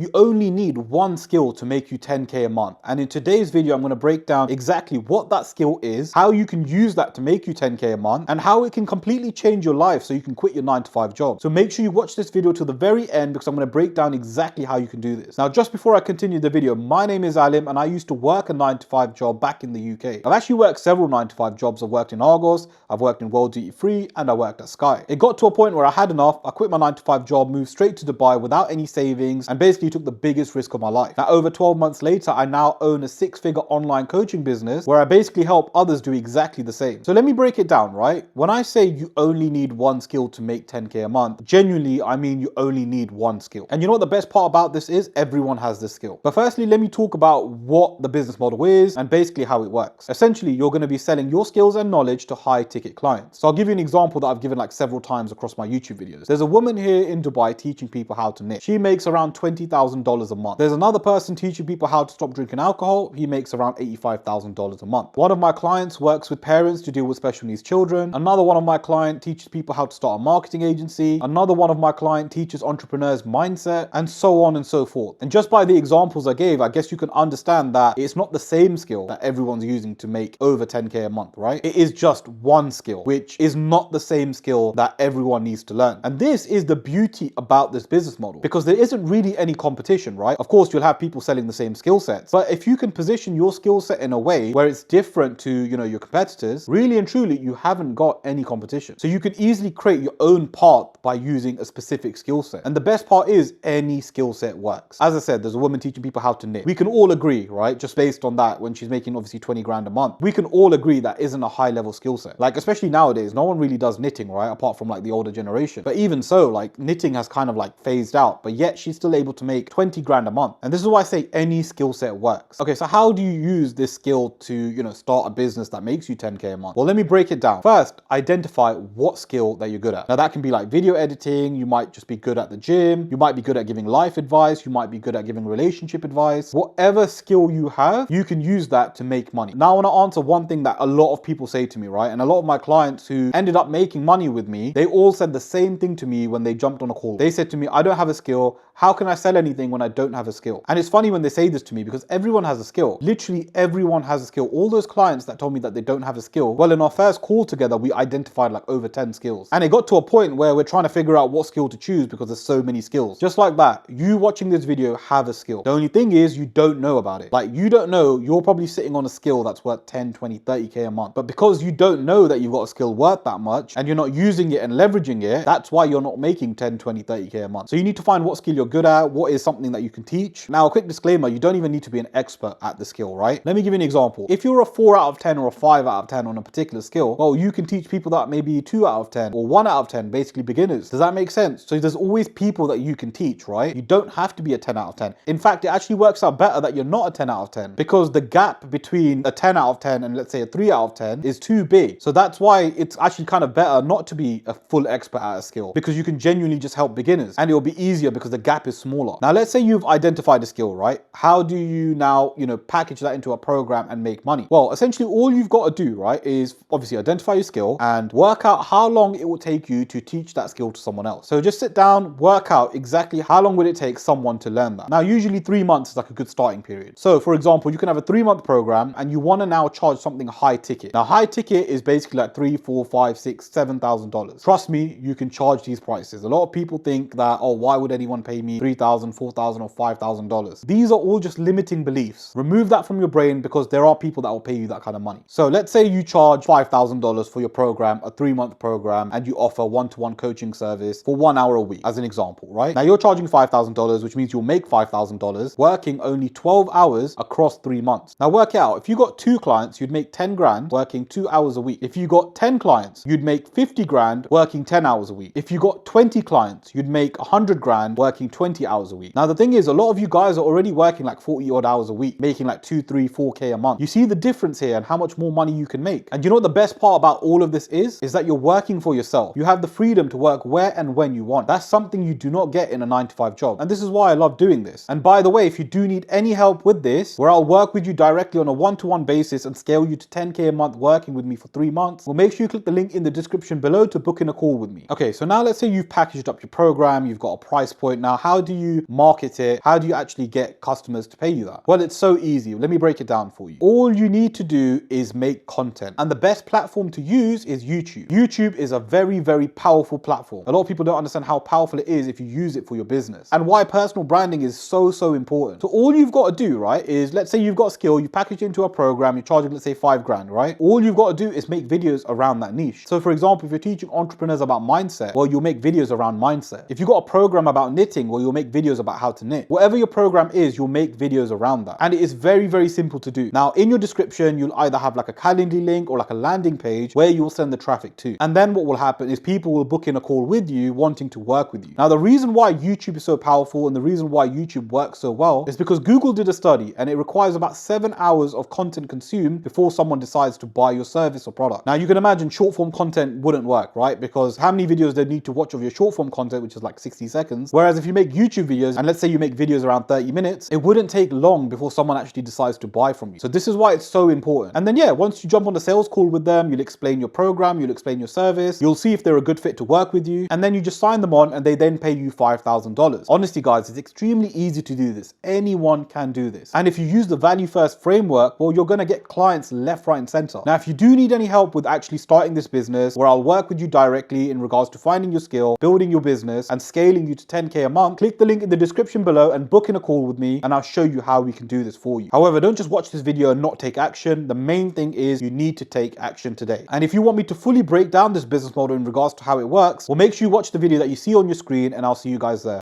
You only need one skill to make you 10K a month. And in today's video, I'm going to break down exactly what that skill is, how you can use that to make you 10K a month, and how it can completely change your life so you can quit your 9-to-5 job. So make sure you watch this video till the very end because I'm going to break down exactly how you can do this. Now, just before I continue the video, my name is Alim and I used to work a 9-to-5 job back in the UK. I've actually worked several 9-to-5 jobs. I've worked in Argos, I've worked in World Duty Free, and I worked at Sky. It got to a point where I had enough. I quit my 9-to-5 job, moved straight to Dubai without any savings, and basically took the biggest risk of my life. Now, over 12 months later, I now own a 6-figure online coaching business where I basically help others do exactly the same. So let me break it down, right? When I say you only need one skill to make 10K a month, genuinely, I mean you only need one skill. And you know what the best part about this is? Everyone has this skill. But firstly, let me talk about what the business model is and basically how it works. Essentially, you're going to be selling your skills and knowledge to high ticket clients. So I'll give you an example that I've given like several times across my YouTube videos. There's a woman here in Dubai teaching people how to knit. She makes around $20,000 a month. There's another person teaching people how to stop drinking alcohol. He makes around $85,000 a month. One of my clients works with parents to deal with special needs children. Another one of my clients teaches people how to start a marketing agency. Another one of my clients teaches entrepreneurs mindset, and so on and so forth. And just by the examples I gave, I guess you can understand that it's not the same skill that everyone's using to make over 10K a month, right? It is just one skill, which is not the same skill that everyone needs to learn. And this is the beauty about this business model, because there isn't really any competition, right? Of course, you'll have people selling the same skill sets, but if you can position your skill set in a way where it's different to, your competitors, really and truly, you haven't got any competition. So you can easily create your own path by using a specific skill set. And the best part is any skill set works. As I said, there's a woman teaching people how to knit. We can all agree, right? Just based on that, when she's making obviously 20 grand a month, we can all agree that isn't a high level skill set. Like, especially nowadays, no one really does knitting, right? Apart from like the older generation. But even so, like knitting has kind of like phased out, but yet she's still able to make 20 grand a month. And this is why I say any skill set works. Okay, so how do you use this skill to, start a business that makes you 10K a month? Well, let me break it down. First, identify what skill that you're good at. Now that can be like video editing. You might just be good at the gym. You might be good at giving life advice. You might be good at giving relationship advice. Whatever skill you have, you can use that to make money. Now I want to answer one thing that a lot of people say to me, right? And a lot of my clients who ended up making money with me, they all said the same thing to me when they jumped on a call. They said to me, I don't have a skill. How can I sell anything when I don't have a skill? And it's funny when they say this to me because everyone has a skill. Literally everyone has a skill. All those clients that told me that they don't have a skill, well, in our first call together, we identified like over 10 skills. And it got to a point where we're trying to figure out what skill to choose because there's so many skills. Just like that, you watching this video have a skill. The only thing is you don't know about it. Like you don't know, you're probably sitting on a skill that's worth 10, 20, 30K a month. But because you don't know that you've got a skill worth that much and you're not using it and leveraging it, that's why you're not making 10, 20, 30K a month. So you need to find what skill you're good at, what is something that you can teach. Now, a quick disclaimer, you don't even need to be an expert at the skill, right? Let me give you an example. If you're a 4 out of 10 or a 5 out of 10 on a particular skill, well, you can teach people that maybe 2 out of 10 or 1 out of 10, basically beginners. Does that make sense? So there's always people that you can teach, right? You don't have to be a 10 out of 10. In fact, it actually works out better that you're not a 10 out of 10 because the gap between a 10 out of 10 and let's say a 3 out of 10 is too big. So that's why it's actually kind of better not to be a full expert at a skill because you can genuinely just help beginners and it'll be easier because the gap is smaller. Now, let's say you've identified a skill, right? How do you now, package that into a program and make money? Well, essentially all you've got to do, right, is obviously identify your skill and work out how long it will take you to teach that skill to someone else. So just sit down, work out exactly how long would it take someone to learn that. Now, usually 3 months is like a good starting period. So for example, you can have a 3-month program and you want to now charge something high ticket. Now, high ticket is basically like $3, $4, $5, $6, $7,000. Trust me, you can charge these prices. A lot of people think that, oh, why would anyone pay me $3,000, $4,000 or $5,000? These are all just limiting beliefs. Remove that from your brain because there are people that will pay you that kind of money. So let's say you charge $5,000 for your program, a 3-month program, and you offer one-to-one coaching service for 1 hour a week, as an example, right? Now you're charging $5,000, which means you'll make $5,000 working only 12 hours across 3 months. Now work it out. If you got 2 clients, you'd make 10 grand working 2 hours a week. If you got 10 clients, you'd make 50 grand working 10 hours a week. If you got 20 clients, you'd make 100 grand working 20 hours a week. Now the thing is, a lot of you guys are already working like 40 odd hours a week, making like 2, 3, 4K a month. You see the difference here and how much more money you can make. And you know what the best part about all of this is that you're working for yourself. You have the freedom to work where and when you want. That's something you do not get in a 9-to-5 job. And this is why I love doing this. And by the way, if you do need any help with this, where I'll work with you directly on a one-to-one basis and scale you to 10K a month working with me for 3 months, well, make sure you click the link in the description below to book in a call with me. Okay, so now let's say you've packaged up your program, you've got a price point. Now, how do you market it? How do you actually get customers to pay you that? Well, it's so easy. Let me break it down for you. All you need to do is make content. And the best platform to use is YouTube. YouTube is a very, very powerful platform. A lot of people don't understand how powerful it is if you use it for your business, and why personal branding is so important. So all you've got to do, right, is let's say you've got a skill, you package it into a program, you're charging, let's say, 5 grand, right? All you've got to do is make videos around that niche. So for example, if you're teaching entrepreneurs about mindset, well, you'll make videos around mindset. If you've got a program about knitting, well, you'll make videos about how to knit. Whatever your program is, you'll make videos around that. And it is very, very simple to do. Now, in your description, you'll either have like a Calendly link or like a landing page where you'll send the traffic to. And then what will happen is people will book in a call with you wanting to work with you. Now, the reason why YouTube is so powerful and the reason why YouTube works so well is because Google did a study and it requires about 7 hours of content consumed before someone decides to buy your service or product. Now, you can imagine short form content wouldn't work, right? Because how many videos they need to watch of your short form content, which is like 60 seconds. Whereas if you make YouTube videos, and let's say you make videos around 30 minutes, it wouldn't take long before someone actually decides to buy from you. So this is why it's so important. And then yeah, once you jump on a sales call with them, you'll explain your program, you'll explain your service, you'll see if they're a good fit to work with you, and then you just sign them on and they then pay you $5,000. Honestly, guys, it's extremely easy to do this. Anyone can do this. And if you use the value first framework, well, you're gonna get clients left, right, and center. Now, if you do need any help with actually starting this business, where I'll work with you directly in regards to finding your skill, building your business, and scaling you to 10K a month, click the link in the description below and book in a call with me, and I'll show you how we can do this for you. However, don't just watch this video and not take action. The main thing is you need to take action today. And if you want me to fully break down this business model in regards to how it works, well, make sure you watch the video that you see on your screen, and I'll see you guys there.